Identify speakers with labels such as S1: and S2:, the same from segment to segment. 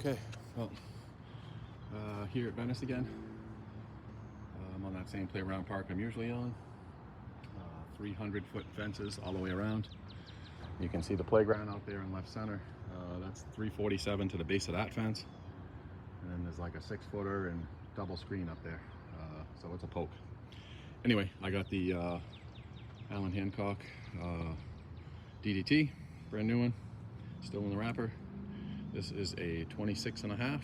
S1: Okay, well, here at Venice again. I'm on that same playground park I'm usually on. 300-foot fences all the way around. You can see the playground out there in left center. That's 347 to the base of that fence. And then there's like a 6-footer and double screen up there. So it's a poke. Anyway, I got the Allen Hancock DDT, brand new one, still in the wrapper. This is a 26.5.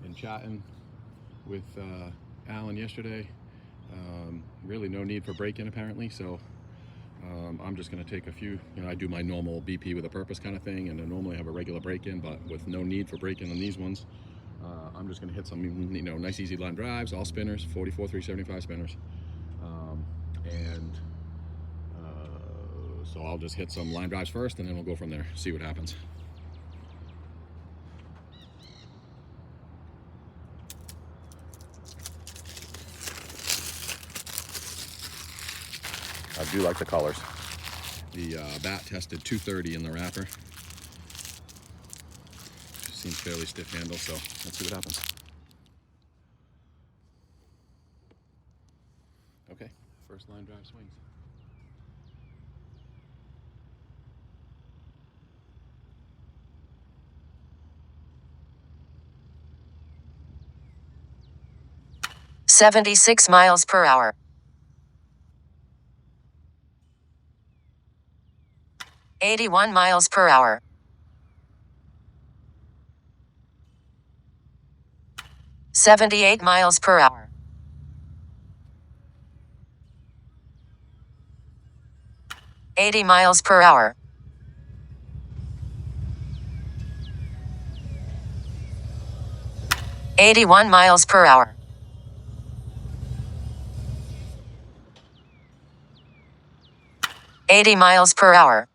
S1: In chatting with Alan yesterday, really no need for break-in apparently, so I'm just going to take a few, I do my normal BP with a purpose kind of thing, and I normally have a regular break-in, but with no need for break-in on these ones, I'm just going to hit some, nice easy line drives, all spinners, 44 375 spinners, and so I'll just hit some line drives first, and then we'll go from there, see what happens. I do like the colors. The bat tested 230 in the wrapper. Seems fairly stiff handle, so let's see what happens. Okay, first line drive swings.
S2: "76 miles per hour. 81 miles per hour. 78 miles per hour. 80 miles per hour. 81 miles per hour. 80 miles per hour.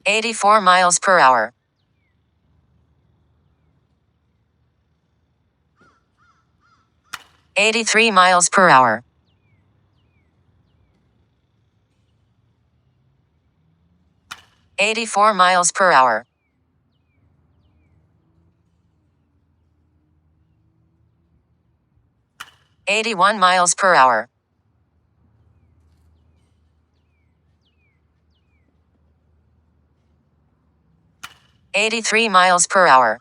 S2: 84 miles per hour. 83 miles per hour. 84 miles per hour. 81 miles per hour. 83 miles per hour.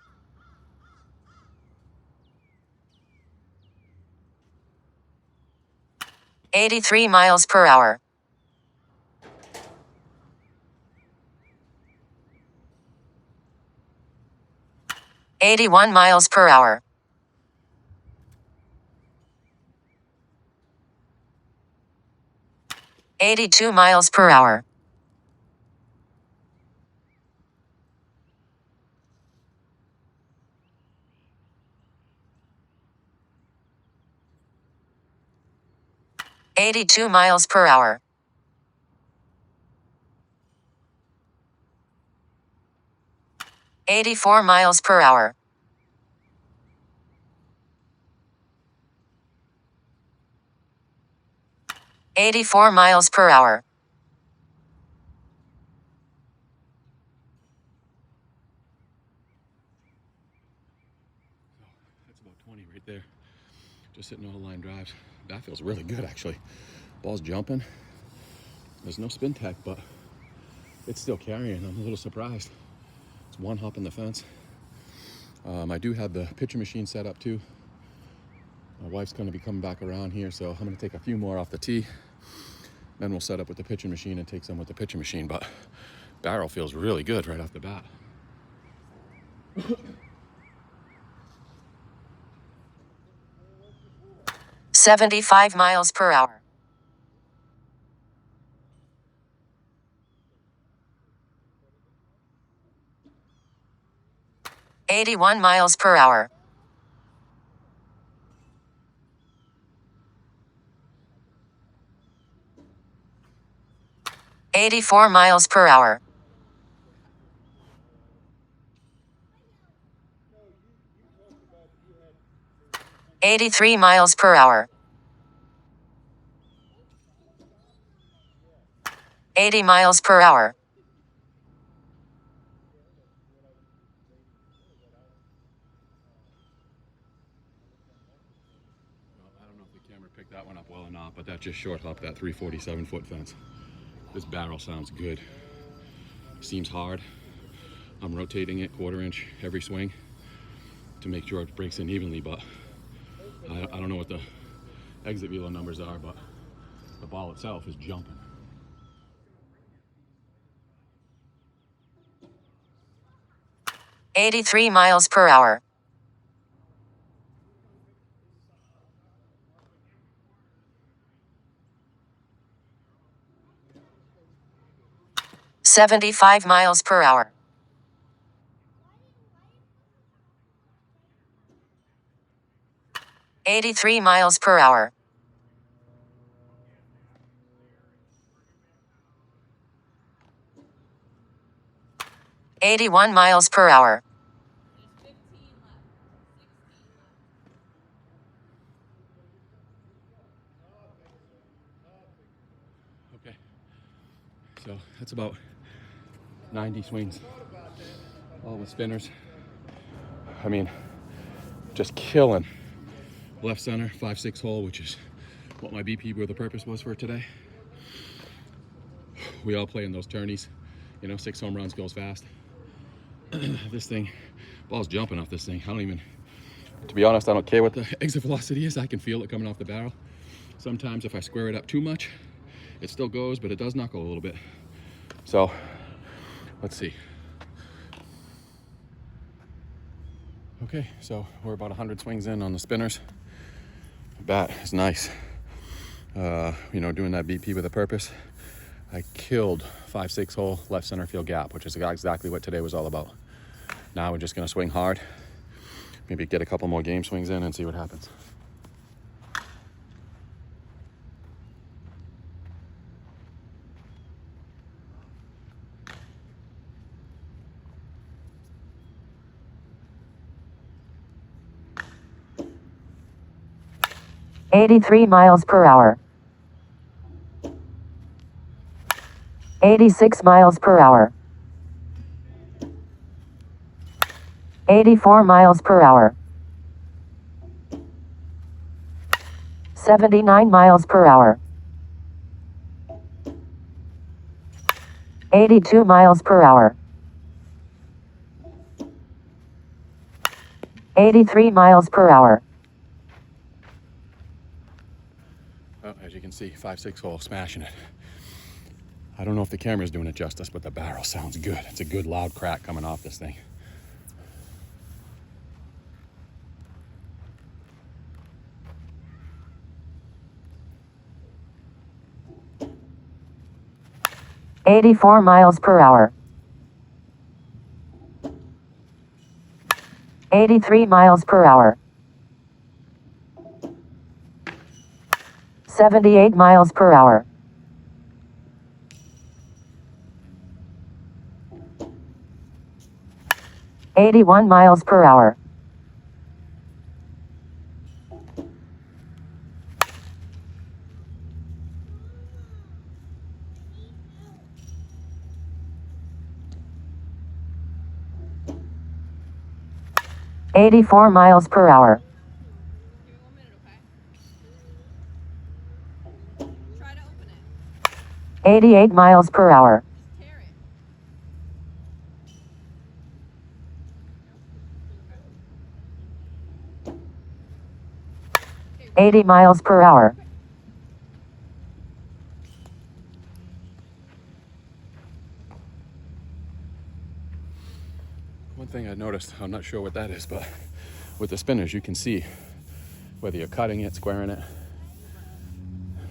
S2: 83 miles per hour. 81 miles per hour. 82 miles per hour. 82 miles per hour. 84 miles per hour. 84 miles per hour.
S1: 20 right there. Just hitting all the line drives. That feels really good, actually. Ball's jumping. There's no spin tech, but it's still carrying. I'm a little surprised. It's one hop in the fence. I do have the pitcher machine set up too. My wife's going to be coming back around here, so I'm going to take a few more off the tee. Then we'll set up with the pitcher machine and take some with the pitcher machine. But barrel feels really good right off the bat.
S2: 75 miles per hour. 81 miles per hour. 84 miles per hour. 83 miles per hour. 80 miles per hour.
S1: Well, I don't know if the camera picked that one up well or not, but that just short hopped that 347-foot fence. This barrel sounds good. Seems hard. I'm rotating it 1/4 inch every swing to make sure it breaks in evenly, but I don't know what the exit velo numbers are, but the ball itself is jumping.
S2: $83 miles per hour. $75 miles per hour. $83 miles per hour. $81 miles per hour.
S1: Okay, so that's about 90 swings, all with spinners. I mean, just killing left center, 5-6 hole, which is what my BP with the purpose was for today. We all play in those tourneys, you know, 6 home runs goes fast. This thing, ball's jumping off this thing. I don't even, to be honest, I don't care what the exit velocity is. I can feel it coming off the barrel. Sometimes if I square it up too much, it still goes, but it does knuckle a little bit. So let's see. Okay, so we're about 100 swings in on the spinners. The bat is nice. You know, doing that BP with a purpose. I killed 5-6 hole left center field gap, which is exactly what today was all about. Now we're just gonna swing hard. Maybe get a couple more game swings in and see what happens.
S2: $83 miles per hour. 86 miles per hour. 84 miles per hour. 79 miles per hour. 82 miles per hour. 83 miles per hour.
S1: Well, as you can see, 5-6 hole, smashing it. I don't know if the camera's doing it justice, but the barrel sounds good. It's a good loud crack coming off this thing.
S2: $84 miles per hour. 83 miles per hour. 78 miles per hour. 81 miles per hour. 84 miles per hour.
S3: Give me 1 minute, okay? Try to open it.
S2: 88 miles per hour.
S3: Just tear it.
S2: 80 miles per hour.
S1: One thing I noticed, I'm not sure what that is, but with the spinners, you can see whether you're cutting it, squaring it.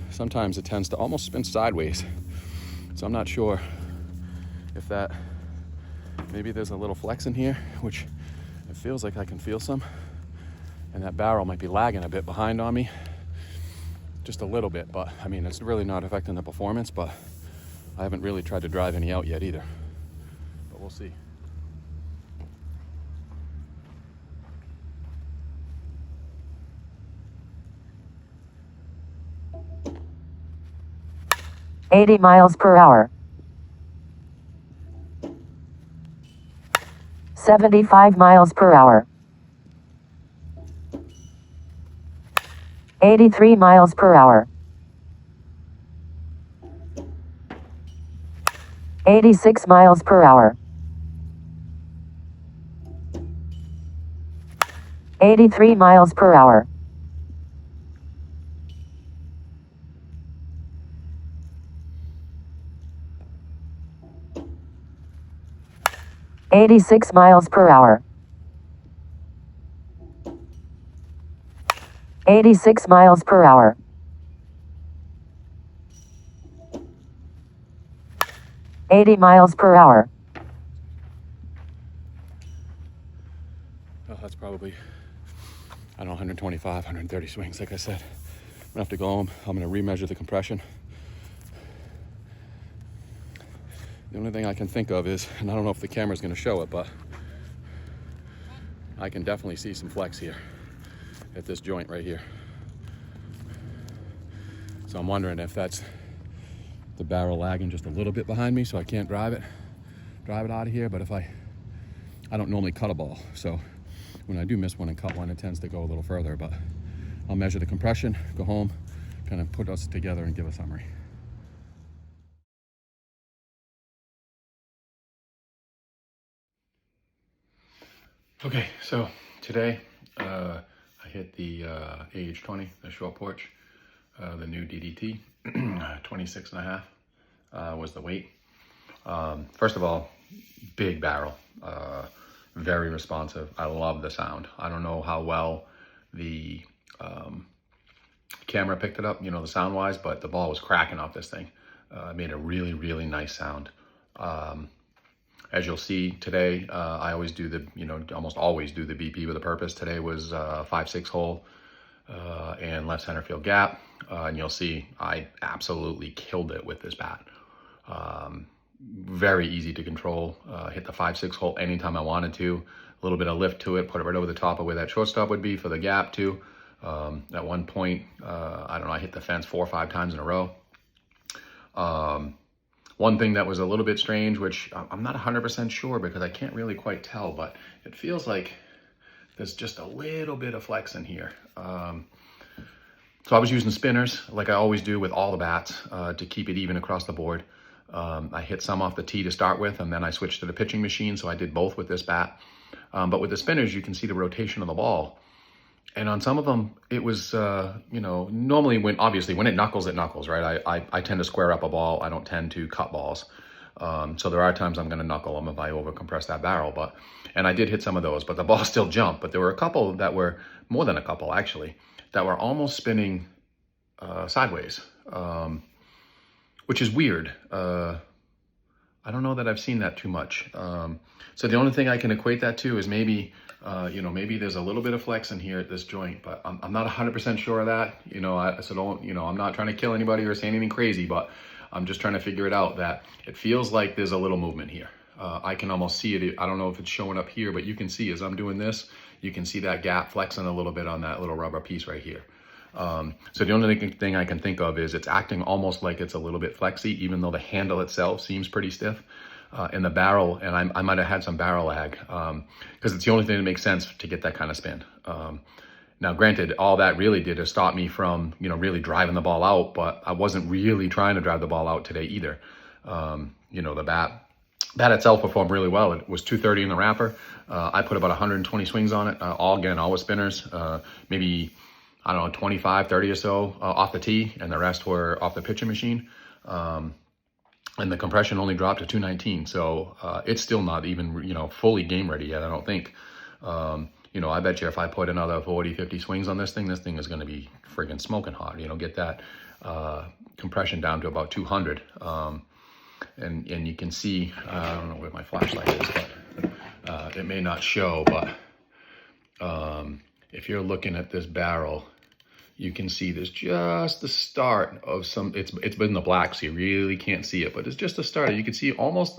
S1: Sometimes it tends to almost spin sideways. So I'm not sure if that, maybe there's a little flex in here, which it feels like I can feel some. And that barrel might be lagging a bit behind on me. Just a little bit, but I mean, it's really not affecting the performance, but I haven't really tried to drive any out yet either. But we'll see.
S2: $80 miles per hour. 75 miles per hour. 83 miles per hour. 86 miles per hour. 83 miles per hour. 86 miles per hour. 86 miles per hour. 80 miles per hour.
S1: Oh, that's probably, I don't know, 125, 130 swings, like I said. I'm gonna have to go home. I'm gonna remeasure the compression. The only thing I can think of is, and I don't know if the camera's gonna show it, but I can definitely see some flex here at this joint right here. So I'm wondering if that's the barrel lagging just a little bit behind me, so I can't drive it out of here. But if I don't normally cut a ball, so when I do miss one and cut one, it tends to go a little further. But I'll measure the compression, go home, kind of put us together and give a summary. Okay, so today I hit the AH20, the short porch, the new DDT, 26 and a half was the weight. First of all, big barrel, very responsive. I love the sound. I don't know how well the camera picked it up, you know, the sound wise, but the ball was cracking off this thing. It made a really, really nice sound. As you'll see today, I always do the, almost always do the BP with a purpose. Today was 5/6 hole and left center field gap. And you'll see I absolutely killed it with this bat. Very easy to control. Hit the 5/6 hole anytime I wanted to. A little bit of lift to it, put it right over the top of where that shortstop would be for the gap too. At one point, I don't know, I hit the fence 4 or 5 times in a row. One thing that was a little bit strange, which I'm not 100% sure because I can't really quite tell, but it feels like there's just a little bit of flex in here. So I was using spinners like I always do with all the bats to keep it even across the board. I hit some off the tee to start with, and then I switched to the pitching machine, so I did both with this bat. But with the spinners, you can see the rotation of the ball. And on some of them, it was, normally when it knuckles, right? I tend to square up a ball. I don't tend to cut balls. So there are times I'm going to knuckle them if I overcompress that barrel. And I did hit some of those, but the ball still jumped. But there were a couple that were, more than a couple actually, that were almost spinning sideways, which is weird. I don't know that I've seen that too much. So the only thing I can equate that to is maybe, maybe there's a little bit of flex in here at this joint, but I'm not 100% sure of that. I'm not trying to kill anybody or say anything crazy, but I'm just trying to figure it out that it feels like there's a little movement here. I can almost see it. I don't know if it's showing up here, but you can see as I'm doing this, you can see that gap flexing a little bit on that little rubber piece right here. So the only thing I can think of is it's acting almost like it's a little bit flexy, even though the handle itself seems pretty stiff. In the barrel, and I might have had some barrel lag, because it's the only thing that makes sense to get that kind of spin. Now, granted, all that really did is stop me from, really driving the ball out, but I wasn't really trying to drive the ball out today either. The bat itself performed really well. It was 230 in the wrapper. I put about 120 swings on it, all with spinners, maybe, I don't know, 25, 30 or so off the tee, and the rest were off the pitching machine. And the compression only dropped to 219. So it's still not even, fully game ready yet, I don't think. I bet you if I put another 40, 50 swings on this thing is going to be friggin' smoking hot. Get that compression down to about 200. And you can see, I don't know where my flashlight is, but it may not show, but if you're looking at this barrel, you can see there's just the start of some, it's been the black, so you really can't see it, but it's just the start. You can see almost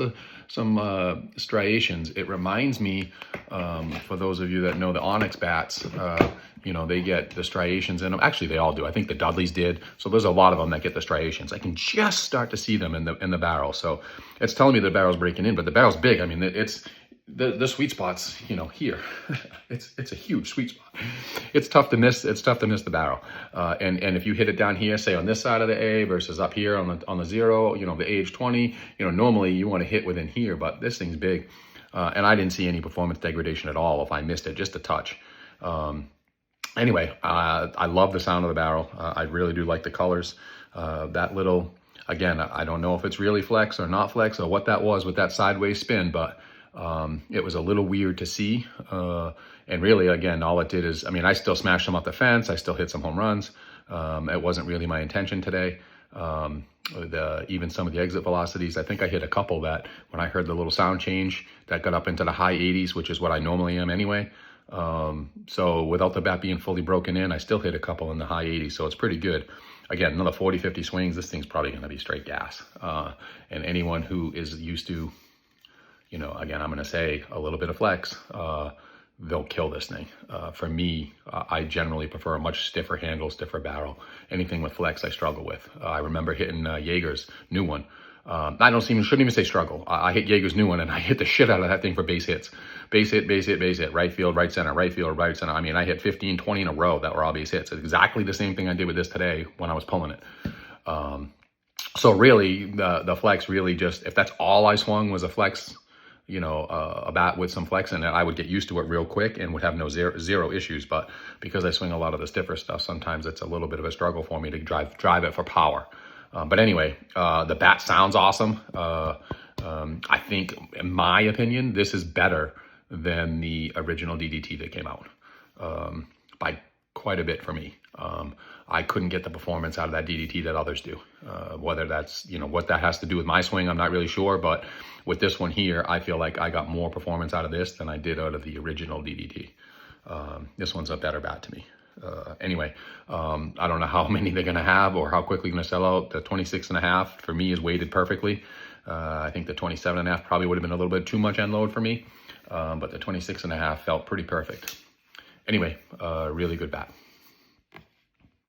S1: some striations. It reminds me, for those of you that know the Onyx bats, they get the striations in them. Actually, they all do. I think the Dudleys did. So there's a lot of them that get the striations. I can just start to see them in the barrel. So it's telling me the barrel's breaking in, but the barrel's big. I mean, the sweet spot's, you know, here. It's a huge sweet spot. It's tough to miss. It's tough to miss the barrel. And if you hit it down here, say on this side of the A versus up here on the 0, you know, the AH20, you know, normally you want to hit within here, but this thing's big. And I didn't see any performance degradation at all if I missed it, just a touch. Anyway, I love the sound of the barrel. I really do like the colors. That little, again, I don't know if it's really flex or not flex or what that was with that sideways spin, but it was a little weird to see. And really, again, all it did is, I mean, I still smashed them off the fence. I still hit some home runs. It wasn't really my intention today. Even some of the exit velocities, I think I hit a couple that when I heard the little sound change, that got up into the high 80s, which is what I normally am anyway. So without the bat being fully broken in, I still hit a couple in the high 80s. So it's pretty good. Again, another 40, 50 swings, this thing's probably going to be straight gas. And anyone who is used to, you know, again, I'm going to say a little bit of flex, they'll kill this thing. For me, I generally prefer a much stiffer handle, stiffer barrel. Anything with flex, I struggle with. I remember hitting Jaeger's new one. Shouldn't even say struggle. I hit Jaeger's new one and I hit the shit out of that thing for base hits. Base hit, base hit, base hit, right field, right center, right field, right center. I mean, I hit 15, 20 in a row that were all base hits. It's exactly the same thing I did with this today when I was pulling it. So really, the flex really just, if that's all I swung was a flex, you know, a bat with some flex in it, I would get used to it real quick and would have zero issues. But because I swing a lot of the stiffer stuff, sometimes it's a little bit of a struggle for me to drive it for power. But anyway, the bat sounds awesome. I think, in my opinion, this is better than the original DDT that came out by quite a bit for me. I couldn't get the performance out of that DDT that others do. Whether that's, you know, what that has to do with my swing, I'm not really sure. But with this one here, I feel like I got more performance out of this than I did out of the original DDT. This one's a better bat to me. Anyway, I don't know how many they're going to have or how quickly going to sell out. The 26.5 for me is weighted perfectly. I think the 27.5 probably would have been a little bit too much end load for me. But the 26.5 felt pretty perfect. Anyway, really good bat.